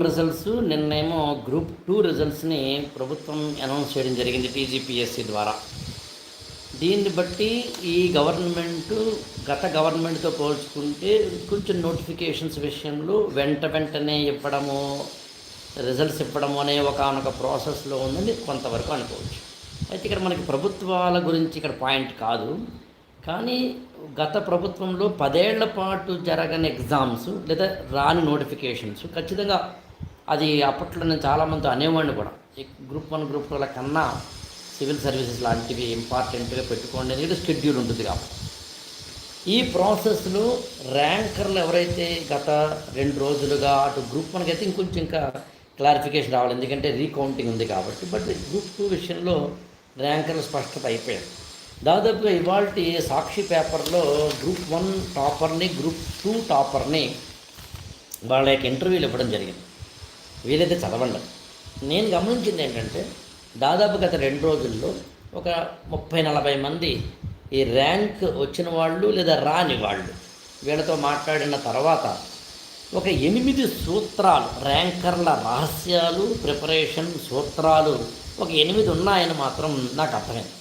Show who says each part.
Speaker 1: Results నిన్నేమో group 2 రిజల్ట్స్ని ప్రభుత్వం announce చేయడం జరిగింది టీజీపీఎస్సీ ద్వారా. దీన్ని బట్టి ఈ గవర్నమెంటు గత గవర్నమెంట్తో పోల్చుకుంటే కొంచెం నోటిఫికేషన్స్ విషయంలో వెంటనే ఇవ్వడము, రిజల్ట్స్ ఇవ్వడము అనే ఒకనొక ప్రాసెస్లో ఉందని కొంతవరకు అనుకోవచ్చు. అయితే ఇక్కడ మనకి ప్రభుత్వాల గురించి ఇక్కడ పాయింట్ కాదు, కానీ గత ప్రభుత్వంలో 10 ఏళ్ల పాటు జరగని ఎగ్జామ్స్ లేదా రాని నోటిఫికేషన్స్ ఖచ్చితంగా అది అప్పట్లో నేను చాలామంది అనేవాడిని కూడా, గ్రూప్ 1 గ్రూప్ 2 కన్నా సివిల్ సర్వీసెస్ లాంటివి ఇంపార్టెంట్గా పెట్టుకోండి అనేది షెడ్యూల్ ఉంటుంది. కాబట్టి ఈ ప్రాసెస్లో ర్యాంకర్లు ఎవరైతే గత 2 రోజులుగా అటు గ్రూప్ 1కి అయితే ఇంకా క్లారిఫికేషన్ రావాలి, ఎందుకంటే రీకౌంటింగ్ ఉంది కాబట్టి. బట్ గ్రూప్ 2 విషయంలో ర్యాంకర్లు స్పష్టత అయిపోయారు. దాదాపుగా ఇవాళ సాక్షి పేపర్లో గ్రూప్ 1 టాపర్ని, గ్రూప్ 2 టాపర్ని వాళ్ళ యొక్క ఇంటర్వ్యూలు ఇవ్వడం జరిగింది. వీలైతే చదవండి. నేను గమనించింది ఏంటంటే దాదాపు గత 2 రోజుల్లో ఒక 30-40 మంది ఈ ర్యాంక్ వచ్చిన వాళ్ళు లేదా రాని వాళ్ళు వీళ్ళతో మాట్లాడిన తర్వాత ఒక 8 సూత్రాలు, ర్యాంకర్ల రహస్యాలు, ప్రిపరేషన్ సూత్రాలు ఒక 8 ఉన్నాయని మాత్రం నాకు అర్థమైంది.